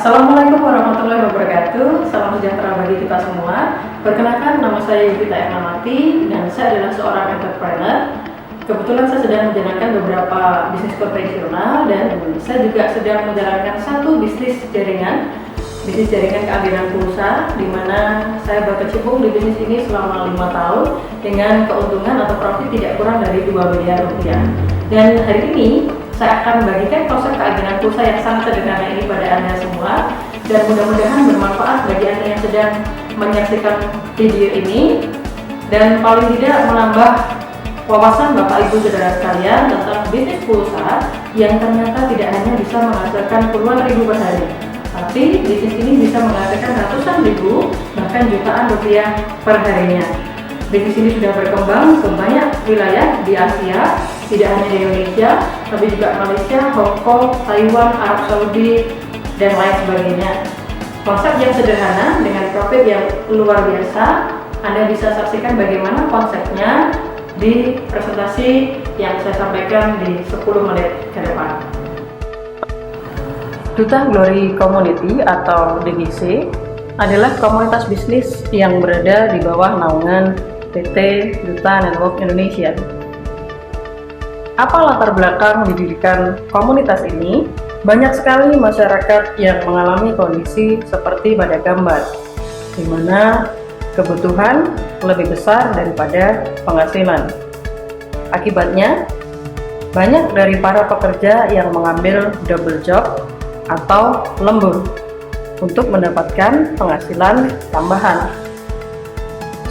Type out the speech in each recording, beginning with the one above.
Assalamualaikum warahmatullahi wabarakatuh. Salam sejahtera bagi kita semua. Perkenalkan, nama saya Yuvita Ernamati dan saya adalah seorang entrepreneur. Kebetulan saya sedang menjalankan beberapa bisnis konvensional dan saya juga sedang menjalankan satu bisnis jaringan keagenan pulsa, di mana saya berkecimpung di bisnis ini selama 5 tahun dengan keuntungan atau profit tidak kurang dari 2 miliar rupiah. Dan hari ini saya akan membagikan konsep keagenan pulsa yang sangat sederhana ini pada Anda semua, dan mudah-mudahan bermanfaat bagi Anda yang sedang menyaksikan video ini dan paling tidak menambah wawasan Bapak Ibu Saudara sekalian tentang bisnis pulsa yang ternyata tidak hanya bisa menghasilkan puluhan ribu per hari, tapi bisnis ini bisa menghasilkan ratusan ribu bahkan jutaan rupiah per harinya. Bisnis ini sudah berkembang ke banyak wilayah di Asia, tidak hanya di Indonesia, tapi juga Malaysia, Hong Kong, Taiwan, Arab Saudi, dan lain sebagainya. Konsep yang sederhana dengan profit yang luar biasa. Anda bisa saksikan bagaimana konsepnya di presentasi yang saya sampaikan di 10 menit ke depan. Duta Glory Community atau DGC adalah komunitas bisnis yang berada di bawah naungan PT Duta Network Indonesia. Apa latar belakang didirikan komunitas ini? Banyak sekali masyarakat yang mengalami kondisi seperti pada gambar, di mana kebutuhan lebih besar daripada penghasilan. Akibatnya, banyak dari para pekerja yang mengambil double job atau lembur untuk mendapatkan penghasilan tambahan.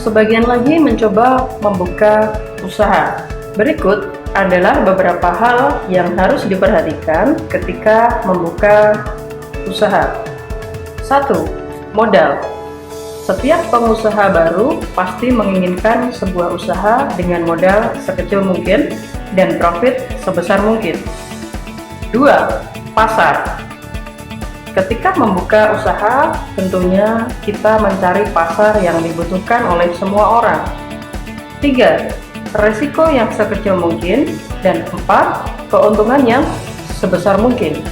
Sebagian lagi mencoba membuka usaha. Berikut adalah beberapa hal yang harus diperhatikan ketika membuka usaha. 1. Modal. Setiap pengusaha baru pasti menginginkan sebuah usaha dengan modal sekecil mungkin dan profit sebesar mungkin. 2. Pasar. Ketika membuka usaha, tentunya kita mencari pasar yang dibutuhkan oleh semua orang. 3. Risiko yang sekecil mungkin. Dan 4. Keuntungan yang sebesar mungkin.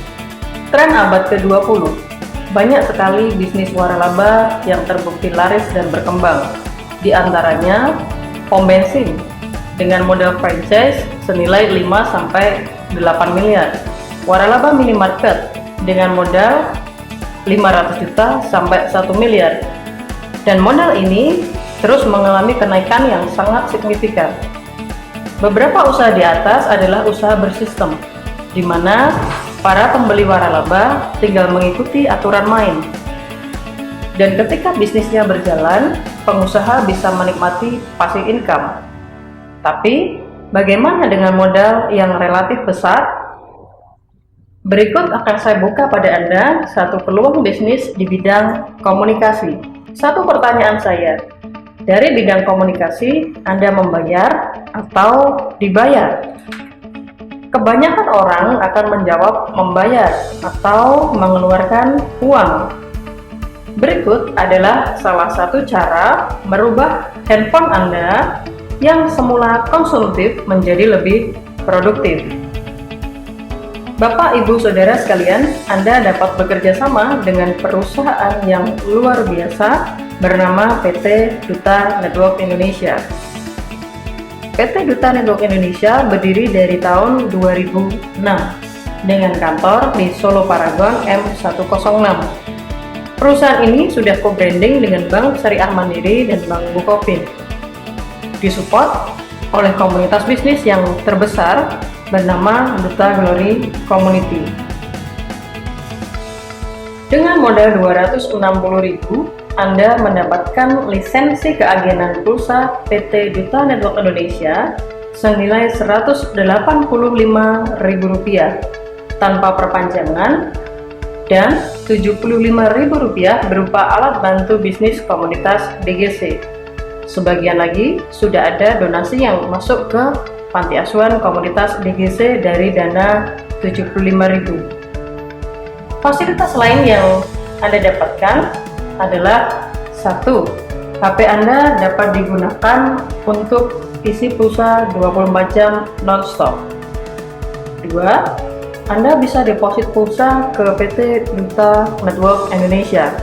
Tren abad ke-20. Banyak sekali bisnis waralaba yang terbukti laris dan berkembang. Di antaranya, pom bensin dengan modal franchise senilai 5-8 miliar. Waralaba minimarket dengan modal 500 juta sampai 1 miliar. Dan modal ini terus mengalami kenaikan yang sangat signifikan. Beberapa usaha di atas adalah usaha bersistem, di mana para pembeli waralaba tinggal mengikuti aturan main. Dan ketika bisnisnya berjalan, pengusaha bisa menikmati passive income. Tapi, bagaimana dengan modal yang relatif besar? Berikut akan saya buka pada Anda satu peluang bisnis di bidang komunikasi. Satu pertanyaan saya, dari bidang komunikasi Anda membayar atau dibayar? Kebanyakan orang akan menjawab membayar atau mengeluarkan uang. Berikut adalah salah satu cara merubah handphone Anda yang semula konsumtif menjadi lebih produktif. Bapak, Ibu, Saudara sekalian, Anda dapat bekerja sama dengan perusahaan yang luar biasa bernama PT Duta Network Indonesia. PT Duta Network Indonesia berdiri dari tahun 2006 dengan kantor di Solo Paragon M106. Perusahaan ini sudah co-branding dengan Bank Syariah Mandiri dan Bank Bukopin. Disupport oleh komunitas bisnis yang terbesar bernama Duta Glory Community. Dengan modal 260.000, Anda mendapatkan lisensi keagenan pulsa PT Duta Network Indonesia senilai Rp185.000 tanpa perpanjangan dan Rp75.000 berupa alat bantu bisnis komunitas DGC. Sebagian lagi sudah ada donasi yang masuk ke Panti Asuhan Komunitas DGC dari dana Rp75.000. Fasilitas lain yang Anda dapatkan adalah 1. HP Anda dapat digunakan untuk isi pulsa 24 jam non-stop. 2. Anda bisa deposit pulsa ke PT Duta Network Indonesia.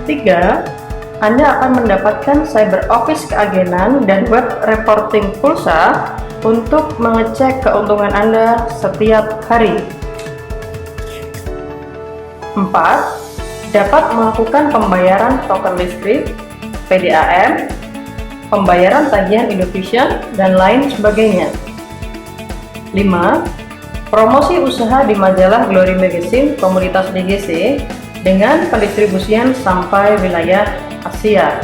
3. Anda akan mendapatkan cyber office keagenan dan web reporting pulsa untuk mengecek keuntungan Anda setiap hari. 4. Dapat melakukan pembayaran token listrik, PDAM, pembayaran tagihan Indovision, dan lain sebagainya. 5. Promosi usaha di majalah Glory Magazine komunitas DGC dengan pendistribusian sampai wilayah Asia.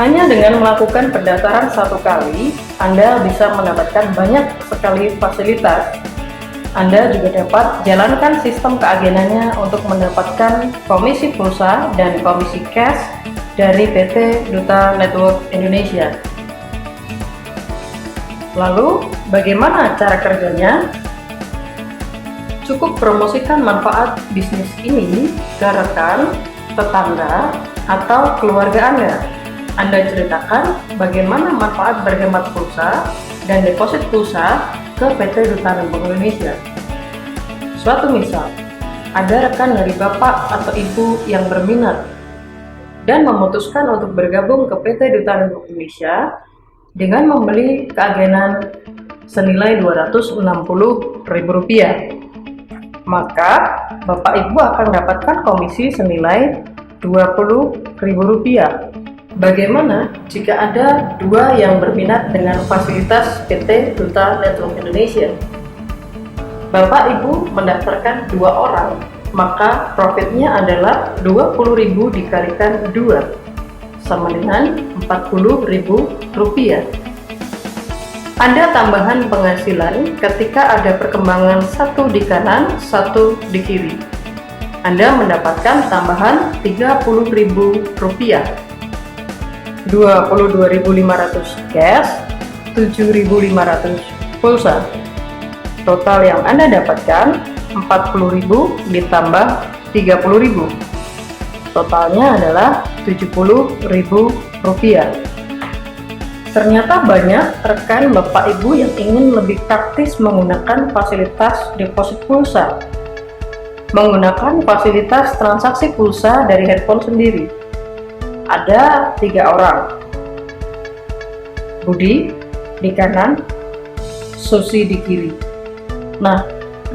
Hanya dengan melakukan pendaftaran satu kali, Anda bisa mendapatkan banyak sekali fasilitas. Anda juga dapat jalankan sistem keagenannya untuk mendapatkan komisi pulsa dan komisi cash dari PT Duta Network Indonesia. Lalu, bagaimana cara kerjanya? Cukup promosikan manfaat bisnis ini ke rekan, tetangga, atau keluarga Anda. Anda ceritakan bagaimana manfaat berhemat pulsa dan deposit pulsa ke PT Duta Network Indonesia. Suatu misal, ada rekan dari Bapak atau Ibu yang berminat dan memutuskan untuk bergabung ke PT Duta Network Indonesia dengan membeli keagenan senilai Rp260.000. Maka Bapak Ibu akan mendapatkan komisi senilai Rp20.000. Bagaimana jika ada dua yang berminat dengan fasilitas PT Duta Network Indonesia? Bapak Ibu mendaftarkan 2 orang, maka profitnya adalah Rp20.000 dikalikan 2 sama dengan Rp40.000. Anda tambahan penghasilan ketika ada perkembangan satu di kanan, satu di kiri. Anda mendapatkan tambahan Rp30.000, Rp22.500 cash, Rp7.500 pulsa. Total yang Anda dapatkan Rp40.000 ditambah Rp30.000. Totalnya adalah Rp70.000. Ternyata banyak rekan Bapak Ibu yang ingin lebih praktis menggunakan fasilitas deposit pulsa, menggunakan fasilitas transaksi pulsa dari handphone sendiri. Ada 3 orang, Budi di kanan, Susi di kiri. Nah,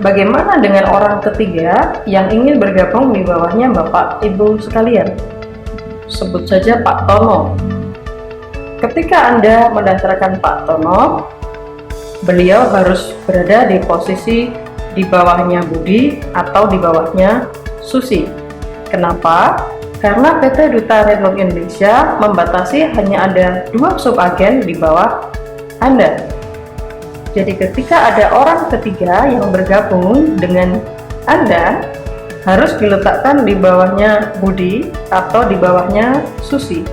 bagaimana dengan orang ketiga yang ingin bergabung di bawahnya Bapak Ibu sekalian? Sebut saja Pak Tono. Ketika Anda mendaftarkan Pak Tono, beliau harus berada di posisi di bawahnya Budi atau di bawahnya Susi. Kenapa? Karena PT Duta Network Indonesia membatasi hanya ada 2 subagen di bawah Anda. Jadi ketika ada orang ketiga yang bergabung dengan Anda, harus diletakkan di bawahnya Budi atau di bawahnya Susi.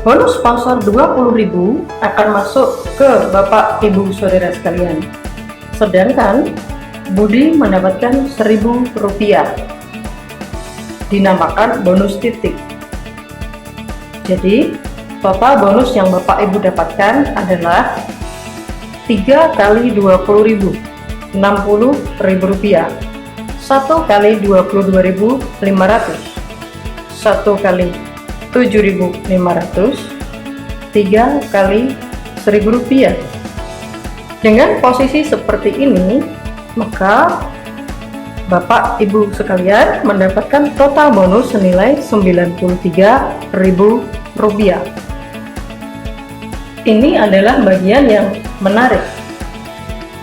Bonus sponsor Rp20.000 akan masuk ke Bapak Ibu Saudara sekalian. Sedangkan Budi mendapatkan Rp1.000, dinamakan bonus titik. Jadi total bonus yang Bapak Ibu dapatkan adalah 3 kali Rp20.000, Rp60.000, 1 kali Rp22.500, 1 kali Rp7.500, 3 kali Rp1.000. Dengan posisi seperti ini, maka Bapak Ibu sekalian mendapatkan total bonus senilai Rp93.000. Ini adalah bagian yang menarik.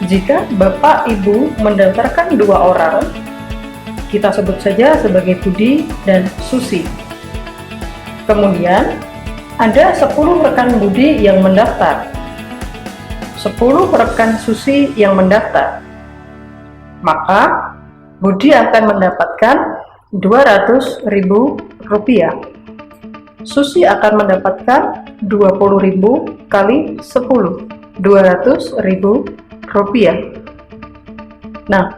Jika Bapak Ibu mendaftarkan 2 orang, kita sebut saja sebagai Budi dan Susi. Kemudian ada 10 rekan Budi yang mendaftar, 10 rekan Susi yang mendaftar. Maka Budi akan mendapatkan Rp200.000, Susi akan mendapatkan Rp20.000 kali 10, Rp200.000. Nah,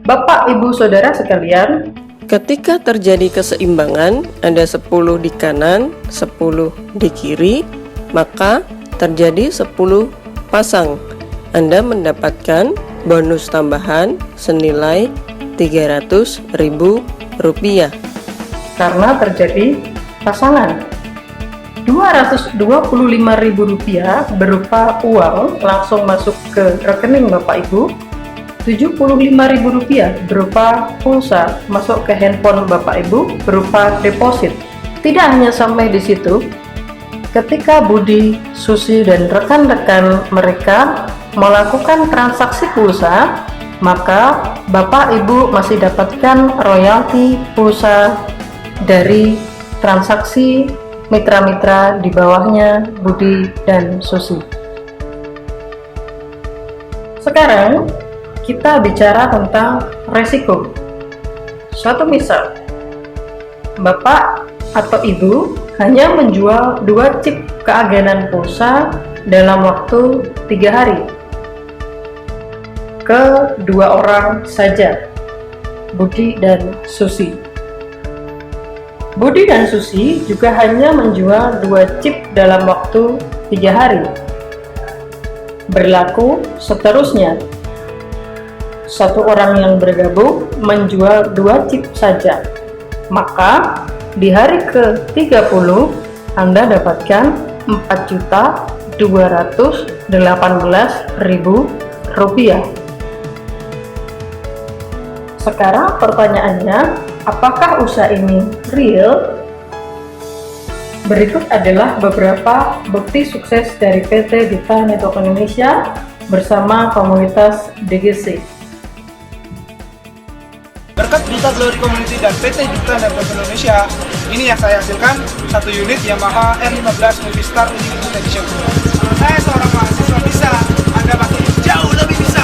Bapak Ibu Saudara sekalian, ketika terjadi keseimbangan, ada 10 di kanan, 10 di kiri, maka terjadi 10 pasang, Anda mendapatkan bonus tambahan senilai Rp300.000. Karena terjadi pasangan. Rp225.000 berupa uang langsung masuk ke rekening Bapak Ibu. Rp75.000 berupa pulsa masuk ke handphone Bapak Ibu berupa deposit. Tidak hanya sampai di situ, ketika Budi, Susi, dan rekan-rekan mereka melakukan transaksi pulsa, maka Bapak Ibu masih dapatkan royalti pulsa dari transaksi mitra-mitra di bawahnya Budi dan Susi. Sekarang kita bicara tentang resiko. Suatu misal, Bapak atau Ibu hanya menjual 2 chip keagenan pulsa dalam waktu 3 hari ke 2 orang saja, Budi dan Susi. Budi dan Susi juga hanya menjual 2 chip dalam waktu 3 hari. Berlaku seterusnya. Satu orang yang bergabung menjual 2 chip saja. Maka di hari ke-30 Anda dapatkan Rp4.218.000. Sekarang pertanyaannya, apakah usaha ini real? Berikut adalah beberapa bukti sukses dari PT Duta Network Indonesia bersama komunitas DGC. Berkat Duta Glory Community dan PT Duta Network Indonesia, ini yang saya hasilkan, 1 unit Yamaha R15 Movistar Limited Edition. Saya seorang mahasiswa bisa, Anda pasti jauh lebih bisa.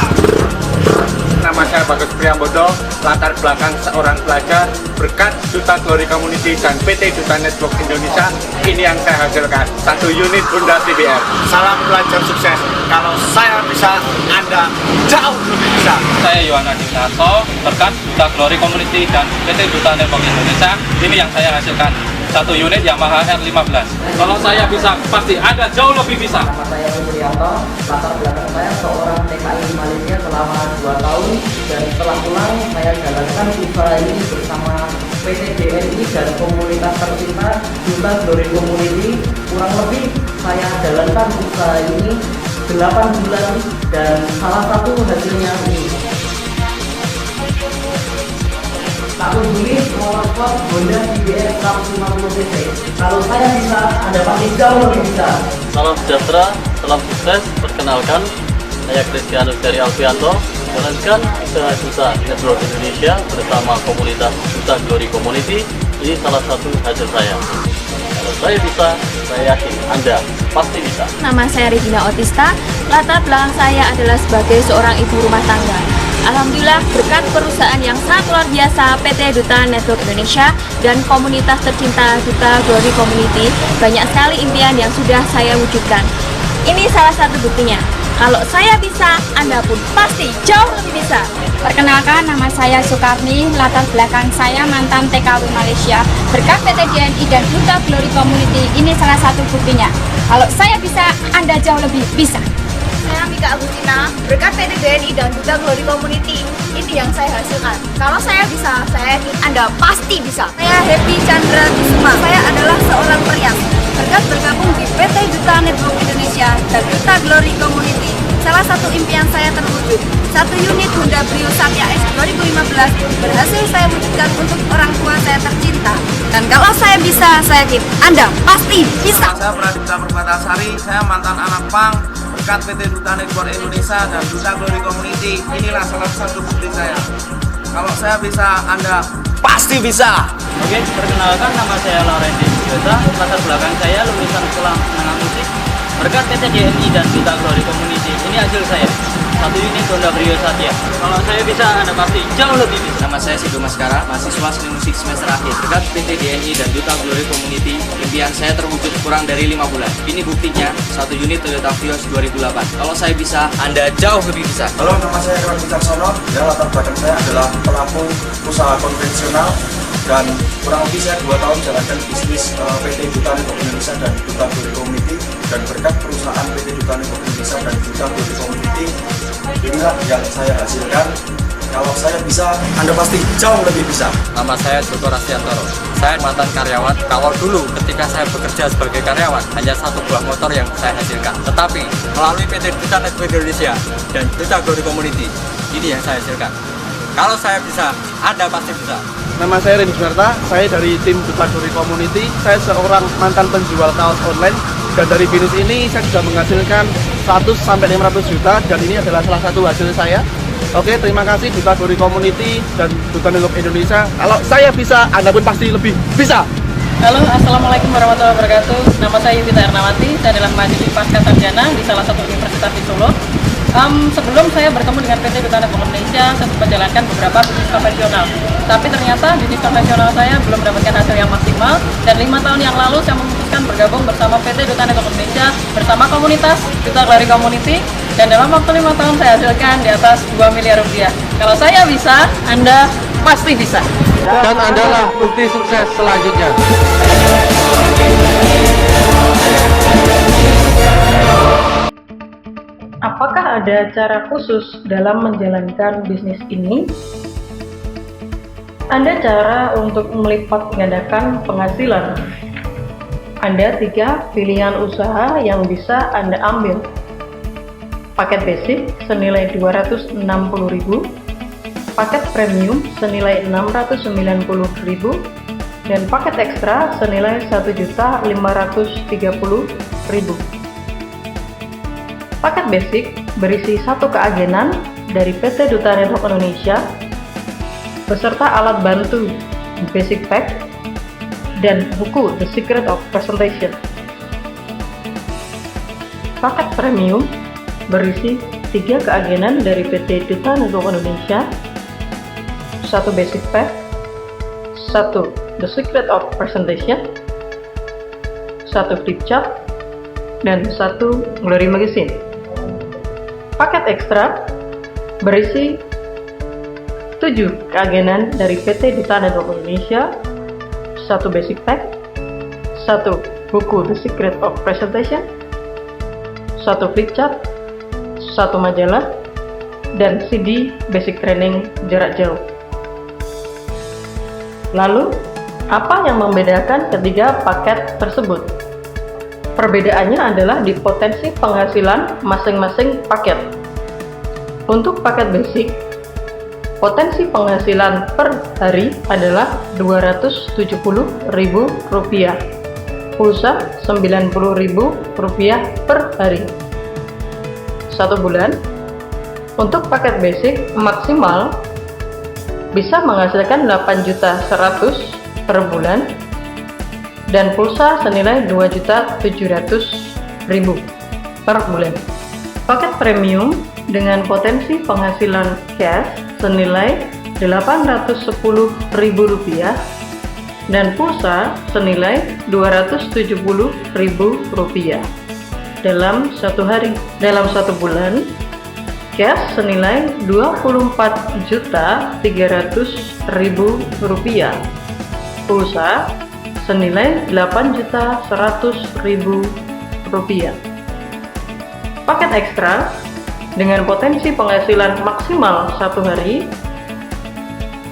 Nama saya Bagus Priambodo, latar belakang seorang pelajar. Berkat Duta Glory Community dan PT Duta Network Indonesia, ini yang saya hasilkan, 1 unit Honda CBR. Salam pelajar sukses. Kalau saya bisa, Anda jauh lebih bisa. Saya Yohana Dinarto, berkat Duta Glory Community dan PT Duta Network Indonesia, ini yang saya hasilkan, 1 unit Yamaha R15. Kalau saya bisa, pasti Anda jauh lebih bisa. Nama saya Supriyanto, latar belakang saya seorang TKI di Malaysia selama 2 tahun, dan setelah pulang saya jalankan usaha ini bersama PT DNI dan komunitas tercinta Duta Glory Community. Kurang lebih saya jalankan usaha ini 8 bulan, dan salah satu hasilnya ini. Tahun ini motorsport Honda CBR 150cc. Kalau saya bisa, Anda pasti jauh lebih bisa. Salam sejahtera, salam sukses. Perkenalkan, saya Kristianus dari Alfianto, jalankan usaha Duta Network Indonesia bersama komunitas Duta Glory Community. Ini salah satu hasil saya. Kalau saya bisa, saya yakin Anda pasti bisa. Nama saya Regina Otista, latar belakang saya adalah sebagai seorang ibu rumah tangga. Alhamdulillah, berkat perusahaan yang sangat luar biasa PT Duta Network Indonesia dan komunitas tercinta Duta Glory Community, banyak sekali impian yang sudah saya wujudkan. Ini salah satu buktinya. Kalau saya bisa, Anda pun pasti jauh lebih bisa. Perkenalkan, nama saya Sukarni, latar belakang saya mantan TKW Malaysia. Berkat PT DNI dan Duta Glory Community, ini salah satu buktinya. Kalau saya bisa, Anda jauh lebih bisa. Saya Mika Agustina, berkat PT DNI dan Duta Glory Community, ini yang saya hasilkan. Kalau saya bisa, saya yakin Anda pasti bisa. Saya Happy Chandra Kusuma, saya adalah seorang perias. Berkat bergabung di PT Duta Network Indonesia dan Duta Glory Community, salah satu impian saya terwujud. 1 unit Honda Brio Satya S 2015 berhasil saya wujudkan untuk orang tua saya tercinta. Dan kalau saya bisa, saya yakin Anda pasti bisa. Saya Pradipta Perbatasari, saya mantan anak pang. Berkat PT Duta Network Indonesia dan Duta Glory Community, inilah salah satu bukti saya. Kalau saya bisa, Anda pasti bisa. Oke, perkenalkan, nama saya Laurendi Sugiosa, latar belakang saya lulusan sekolah menengah musik. Berkat PT DNI dan Duta Glory Community, ini hasil saya, 1 unit Honda Brio Satya. Kalau saya bisa, Anda pasti jauh lebih bisa. Nama saya Sido Maskara, mahasiswa seni musik semester akhir. Berkat PT DNI dan Duta Glory Community, impian saya terwujud kurang dari 5 bulan. Ini buktinya, 1 unit Toyota Vios 2008. Kalau saya bisa, Anda jauh lebih bisa. Halo, nama saya Iwan Wicaksono. Ya, latar belakang saya adalah pelaku usaha konvensional. dan kurang lebih saya 2 tahun jalankan bisnis PT Duta Network Indonesia dan Duta Glory Community, dan berkat perusahaan PT Duta Network Indonesia dan Duta Glory Community, inilah yang saya hasilkan. Kalau saya bisa, Anda pasti jauh lebih bisa. Nama saya Joko Rastiantoro. Saya mantan karyawan. Kalau dulu ketika saya bekerja sebagai karyawan, hanya 1 buah motor yang saya hasilkan. Tetapi melalui PT Duta Network Indonesia dan Duta Glory Community, ini yang saya hasilkan. Kalau saya bisa, Anda pasti bisa. Nama saya Rendy Sunarta, saya dari tim Duta Glory Community. Saya seorang mantan penjual kaos online, dan dari bisnis ini saya sudah menghasilkan 100-500 juta, dan ini adalah salah satu hasil saya. Oke, terima kasih Duta Glory Community dan Duta Network Indonesia. Kalau saya bisa, Anda pun pasti lebih bisa. Halo, Assalamualaikum warahmatullahi wabarakatuh. Nama saya Yuvita Ernawati, saya adalah mahasiswi pasca sarjana di salah satu universitas di Solo. Sebelum saya bertemu dengan PT Duta Network Indonesia, saya sempat menjalankan beberapa bisnis konvensional. Tapi ternyata bisnis konvensional saya belum mendapatkan hasil yang maksimal, dan 5 tahun yang lalu saya memutuskan bergabung bersama PT Duta Network Indonesia bersama komunitas Duta Glory Community, dan dalam waktu 5 tahun saya hasilkan di atas 2 miliar rupiah. Kalau saya bisa, Anda pasti bisa. Dan adalah bukti sukses selanjutnya. Apakah ada cara khusus dalam menjalankan bisnis ini? Ada cara untuk melipat gandakan penghasilan. Ada 3 pilihan usaha yang bisa Anda ambil. Paket basic senilai 260.000, paket premium senilai 690.000, dan paket ekstra senilai 1.530.000. Paket basic berisi 1 keagenan dari PT Duta Network Indonesia beserta alat bantu Basic Pack dan buku The Secret of Presentation. Paket premium berisi 3 keagenan dari PT Duta Network Indonesia, 1 Basic Pack, 1 The Secret of Presentation, 1 flip chart, dan 1 Glory Magazine. Paket ekstra berisi 7 keagenan dari PT Duta Network Indonesia, 1 Basic Pack, 1 buku The Secret of Presentation, 1 flip chart, 1 majalah, dan CD Basic Training jarak jauh. Lalu, apa yang membedakan ketiga paket tersebut? Perbedaannya adalah di potensi penghasilan masing-masing paket. Untuk paket basic, potensi penghasilan per hari adalah Rp270.000, pulsa Rp90.000 per hari. 1 bulan. Untuk paket basic maksimal bisa menghasilkan 8.100.000 per bulan, dan pulsa senilai 2.700.000 per bulan. Paket premium dengan potensi penghasilan cash senilai Rp810.000 dan pulsa senilai Rp270.000 dalam 1 hari. Dalam 1 bulan, cash senilai Rp24.300.000, pulsa senilai Rp8.100.000. Paket ekstra dengan potensi penghasilan maksimal 1 hari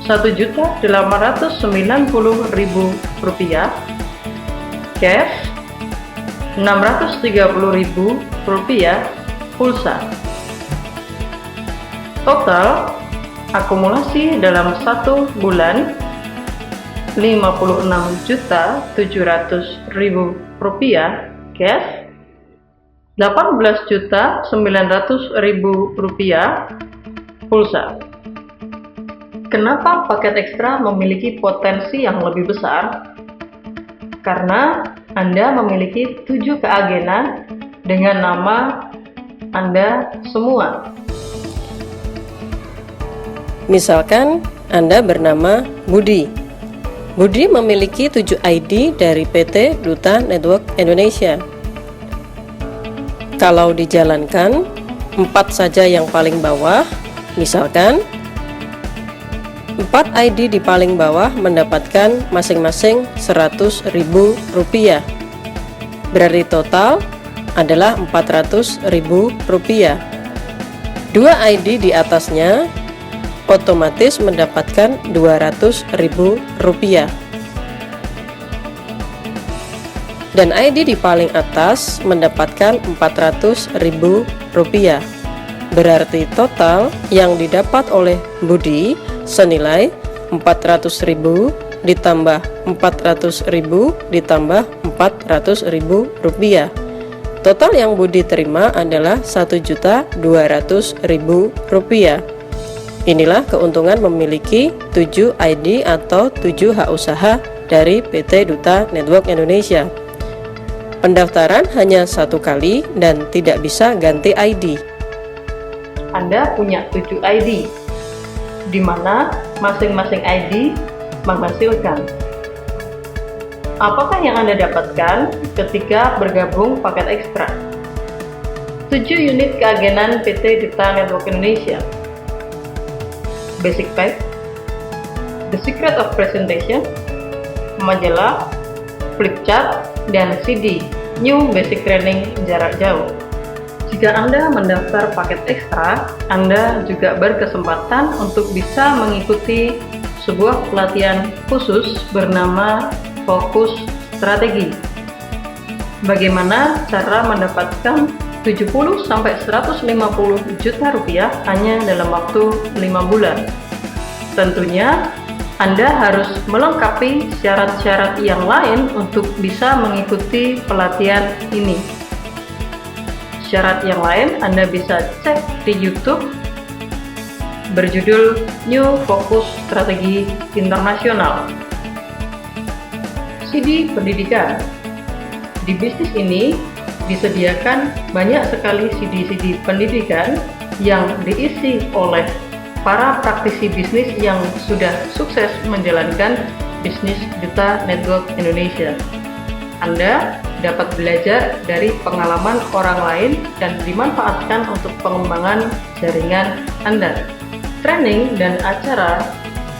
Rp1.890.000, cash Rp630.000, pulsa. Total akumulasi dalam 1 bulan Rp56.700.000 cash, Rp18.900.000 pulsa. Kenapa paket ekstra memiliki potensi yang lebih besar? Karena Anda memiliki 7 keagenan dengan nama Anda semua. Misalkan Anda bernama Budi. Budi memiliki 7 ID dari PT Duta Network Indonesia. Kalau dijalankan 4 saja yang paling bawah, misalkan 4 ID di paling bawah mendapatkan masing-masing Rp100.000. Berarti total adalah Rp400.000. 2 ID di atasnya otomatis mendapatkan Rp200.000. Dan ID di paling atas mendapatkan Rp400.000. Berarti total yang didapat oleh Budi senilai Rp400.000 ditambah Rp400.000 ditambah Rp400.000. Total yang Budi terima adalah Rp1.200.000. Inilah keuntungan memiliki 7 ID atau 7 hak usaha dari PT Duta Network Indonesia. Pendaftaran hanya 1 kali dan tidak bisa ganti ID. Anda punya 7 ID, di mana masing-masing ID menghasilkan. Apakah yang Anda dapatkan ketika bergabung paket ekstra? 7 unit keagenan PT Duta Network Indonesia. Basic Pack, The Secret of Presentation, majalah, flip chart, dan CD New Basic Training jarak jauh. Jika Anda mendaftar paket ekstra, Anda juga berkesempatan untuk bisa mengikuti sebuah pelatihan khusus bernama Fokus Strategi. Bagaimana cara mendapatkan 70-150 juta rupiah hanya dalam waktu 5 bulan? Tentunya Anda harus melengkapi syarat-syarat yang lain untuk bisa mengikuti pelatihan ini. Syarat yang lain Anda bisa cek di YouTube berjudul New Fokus Strategi Internasional. CD pendidikan. Di bisnis ini disediakan banyak sekali CD-CD pendidikan yang diisi oleh para praktisi bisnis yang sudah sukses menjalankan bisnis Duta Network Indonesia. Anda dapat belajar dari pengalaman orang lain dan dimanfaatkan untuk pengembangan jaringan Anda. Training dan acara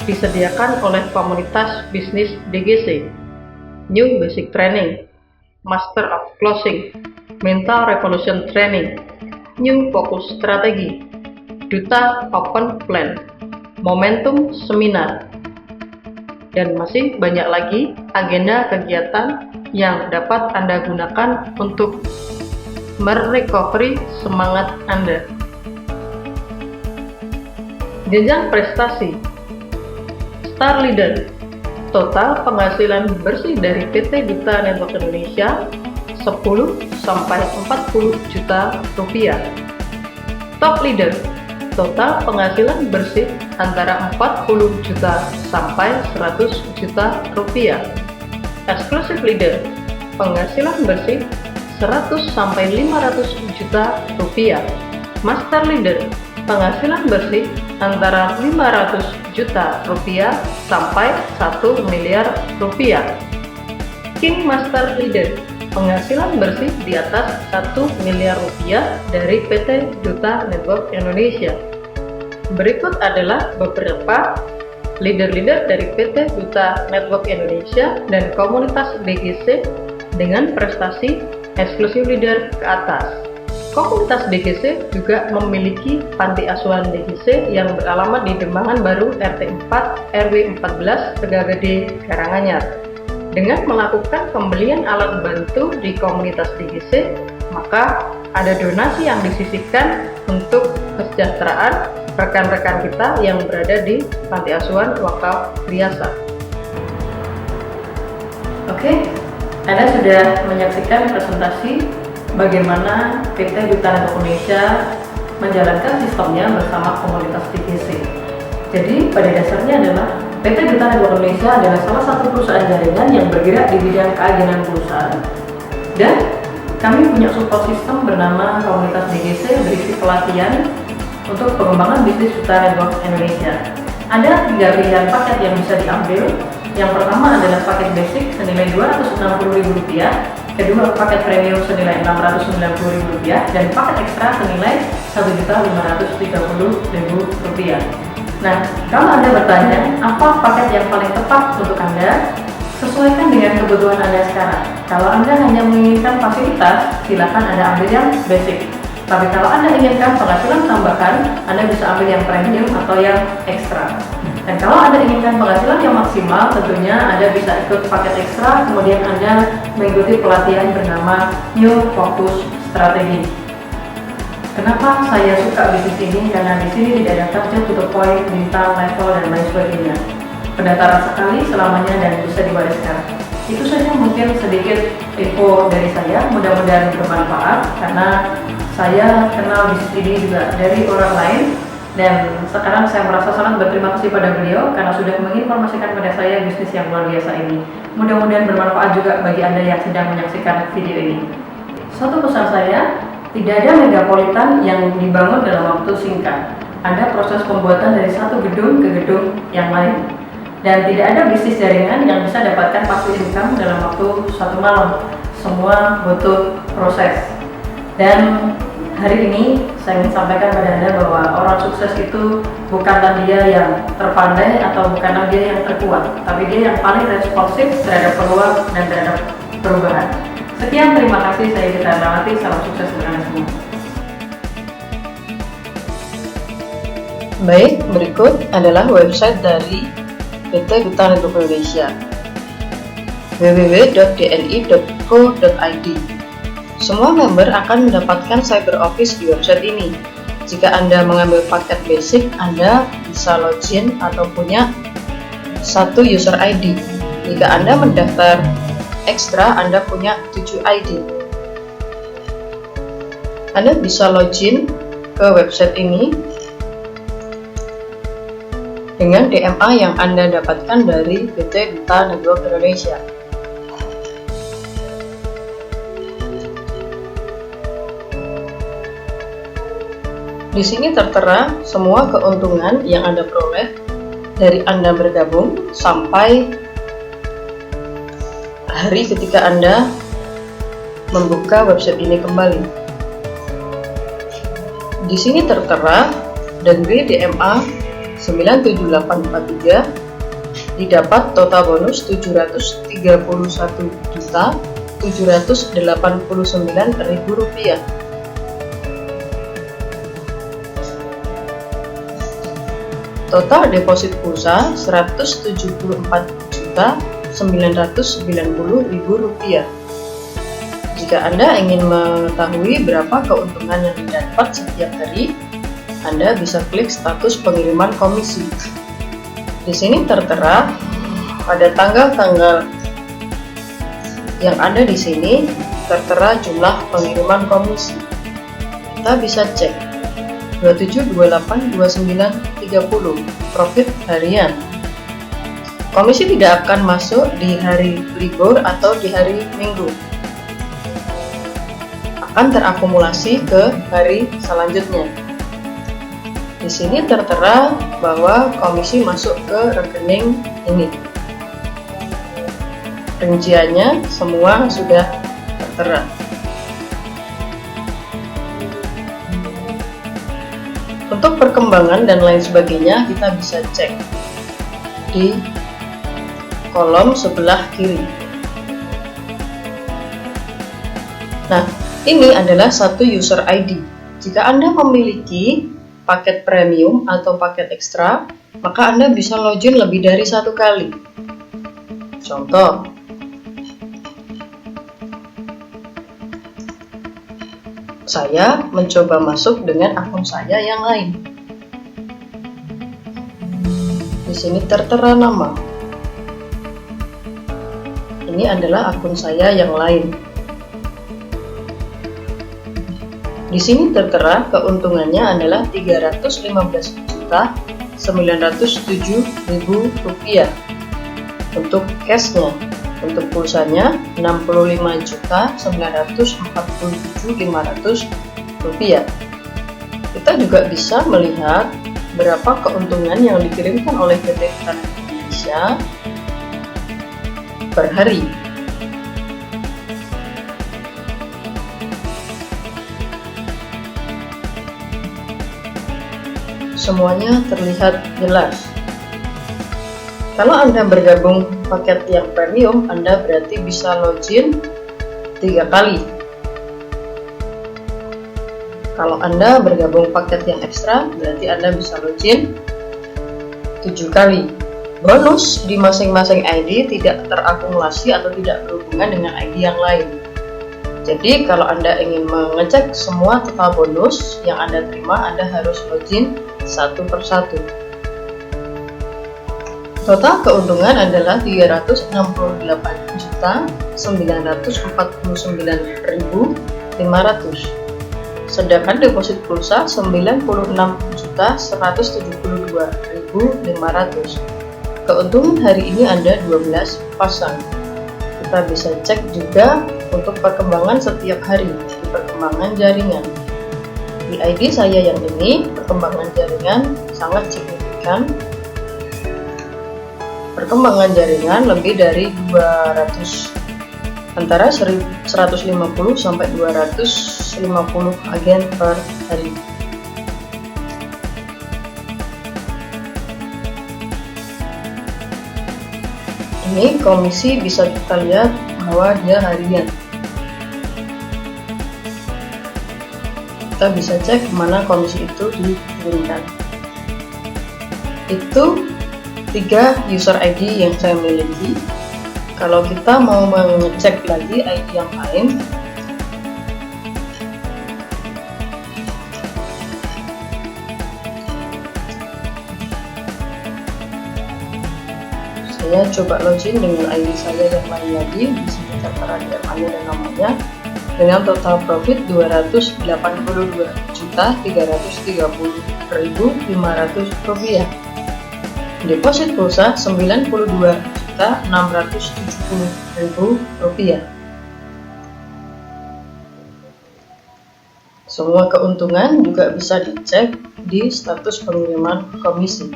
disediakan oleh komunitas bisnis DGC, New Basic Training, Master of Closing, Mental Revolution Training, New Focus Strategi, Duta Open Plan, Momentum Seminar, dan masih banyak lagi agenda kegiatan yang dapat Anda gunakan untuk merecovery semangat Anda. Jenjang prestasi. Star Leader. Total penghasilan bersih dari PT Duta Network Indonesia 10-40 juta rupiah. Top Leader. Total penghasilan bersih antara 40 juta sampai 100 juta rupiah. Exclusive Leader. Penghasilan bersih 100 sampai 500 juta rupiah. Master Leader. Penghasilan bersih antara 500 juta rupiah sampai 1 miliar rupiah. King Master Leader. Penghasilan bersih di atas 1 miliar rupiah dari PT Duta Network Indonesia. Berikut adalah beberapa leader-leader dari PT Duta Network Indonesia dan komunitas DGC dengan prestasi Exclusive Leader ke atas. Komunitas DGC juga memiliki panti asuhan DGC yang beralamat di Dembangan Baru RT 4 RW 14 Tegagede, Karanganyar. Dengan melakukan pembelian alat bantu di komunitas DGC, maka ada donasi yang disisihkan untuk kesejahteraan rekan-rekan kita yang berada di panti asuhan wakaf Triasa. Oke, Anda sudah menyaksikan presentasi bagaimana PT Duta Network Indonesia menjalankan sistemnya bersama komunitas DGC. Jadi pada dasarnya adalah PT Duta Network Indonesia adalah salah satu perusahaan jaringan yang bergerak di bidang keagenan perusahaan, dan kami punya support system bernama komunitas DGC berisi pelatihan untuk pengembangan bisnis Duta Network Indonesia. Ada 3 pilihan paket yang bisa diambil. Yang pertama adalah paket basic senilai Rp260.000, kedua paket premium senilai Rp690.000, dan paket ekstra senilai Rp1.530.000. Nah, kalau Anda bertanya, apa paket yang paling tepat untuk Anda? Sesuaikan dengan kebutuhan Anda sekarang. Kalau Anda hanya menginginkan fasilitas, silakan Anda ambil yang basic. Tapi kalau Anda inginkan penghasilan tambahan, Anda bisa ambil yang premium atau yang ekstra. Dan kalau Anda inginkan penghasilan yang maksimal, tentunya Anda bisa ikut paket ekstra, kemudian Anda mengikuti pelatihan bernama New Focus Strategy. Kenapa saya suka bisnis ini? Karena di sini tidak ada target, to the point, bintang, level, dan lain sebagainya. Pendaftaran sekali selamanya dan bisa diwariskan. Itu saja mungkin sedikit info dari saya, mudah-mudahan bermanfaat karena saya kenal bisnis ini juga dari orang lain dan sekarang saya merasa sangat berterima kasih pada beliau karena sudah menginformasikan pada saya bisnis yang luar biasa ini. Mudah-mudahan bermanfaat juga bagi Anda yang sedang menyaksikan video ini. Satu pesan saya, tidak ada megapolitan yang dibangun dalam waktu singkat. Ada proses pembuatan dari satu gedung ke gedung yang lain. Dan tidak ada bisnis jaringan yang bisa dapatkan passive income dalam waktu satu malam. Semua butuh proses. Dan hari ini saya ingin sampaikan pada Anda bahwa orang sukses itu bukanlah dia yang terpandai atau bukanlah dia yang terkuat, tapi dia yang paling responsif terhadap peluang dan terhadap perubahan. Sekian, terima kasih. Saya Gita Rawati, salam sukses untuk Anda semua. Baik, berikut adalah website dari PT Duta Network Indonesia, www.dni.co.id. Semua member akan mendapatkan cyber office di website ini. Jika Anda mengambil paket basic, Anda bisa login atau punya satu user ID. Jika Anda mendaftar ekstra, Anda punya 7 ID. Anda bisa login ke website ini dengan DMA yang Anda dapatkan dari PT Duta Network Indonesia. Di sini tertera semua keuntungan yang Anda peroleh dari Anda bergabung sampai hari ketika Anda membuka website ini kembali. Di sini tertera degree DMA 97843 didapat total bonus Rp731.789.000. Total deposit pulsa Rp174.990.000. Jika Anda ingin mengetahui berapa keuntungan yang didapat setiap hari, Anda bisa klik status pengiriman komisi. Di sini tertera pada tanggal-tanggal yang ada di sini tertera jumlah pengiriman komisi. Kita bisa cek 27, 28, 29, 30 profit harian. Komisi tidak akan masuk di hari libur atau di hari Minggu. Akan terakumulasi ke hari selanjutnya. Di sini tertera bahwa komisi masuk ke rekening ini. Rinciannya semua sudah tertera. Untuk perkembangan dan lain sebagainya kita bisa cek di kolom sebelah kiri. Nah, ini adalah satu user ID. Jika Anda memiliki paket premium atau paket ekstra, maka Anda bisa login lebih dari satu kali. Contoh, saya mencoba masuk dengan akun saya yang lain. Di sini tertera nama. Ini adalah akun saya yang lain. Di sini tertera keuntungannya adalah Rp315.907.000 untuk cashnya. Untuk pulsanya Rp65.947.500. Kita juga bisa melihat berapa keuntungan yang dikirimkan oleh PT Duta Indonesia per hari. semuanya terlihat jelas. Kalau Anda bergabung paket yang premium, Anda berarti bisa login 3 kali. Kalau Anda bergabung paket yang ekstra, berarti Anda bisa login 7 kali. Bonus di masing-masing ID tidak terakumulasi atau tidak berhubungan dengan ID yang lain. Jadi kalau Anda ingin mengecek semua total bonus yang Anda terima, Anda harus login satu persatu. Total keuntungan adalah 368.949.500, sedangkan deposit pulsa 96.172.500. Keuntungan hari ini ada 12 pasang. Kita bisa cek juga untuk perkembangan setiap hari di perkembangan jaringan. Di ID saya yang ini, perkembangan jaringan sangat signifikan. Perkembangan jaringan lebih dari 200, antara 150 sampai 250 agen per hari. Ini komisi bisa kita lihat bahwa dia harian. Kita bisa cek mana komisi itu dikirimkan. Itu 3 user ID yang saya miliki. Kalau kita mau mengecek lagi ID yang lain, saya coba login dengan ID saya yang lain lagi. Di sini tertera DMA-nya dan namanya, dengan total profit 282.330.500 rupiah. Deposit pulsa 92.670.000 rupiah. Semua keuntungan juga bisa dicek di status pengiriman komisi.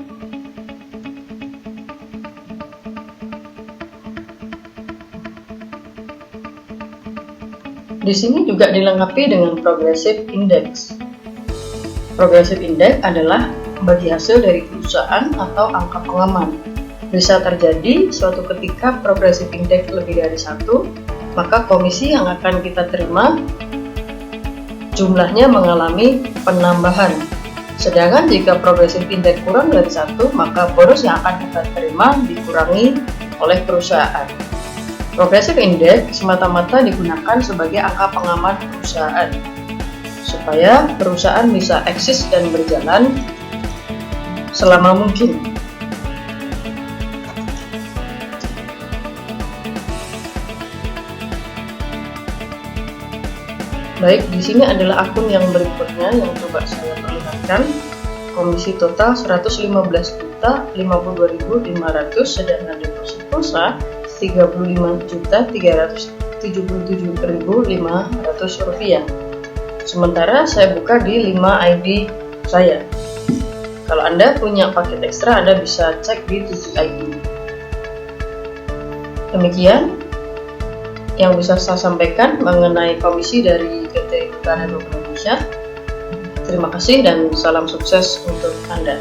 Di sini juga dilengkapi dengan Progressive Index. Progressive Index adalah bagi hasil dari perusahaan atau angka pengaman. Bisa terjadi suatu ketika Progressive Index lebih dari 1, maka komisi yang akan kita terima jumlahnya mengalami penambahan. Sedangkan jika Progressive Index kurang dari 1, maka bonus yang akan kita terima dikurangi oleh perusahaan. Progressive Index semata-mata digunakan sebagai angka pengaman perusahaan, supaya perusahaan bisa eksis dan berjalan selama mungkin. Baik, di sini adalah akun yang berikutnya yang coba saya perlihatkan. Komisi total 115.052.500, sedangkan deposit pulsa 35.377.500 rupiah. Sementara saya buka di 5 ID saya. Kalau Anda punya paket ekstra, Anda bisa cek di 7 ID. Demikian yang bisa saya sampaikan mengenai komisi dari PT Duta Network Indonesia. Terima kasih dan salam sukses untuk Anda.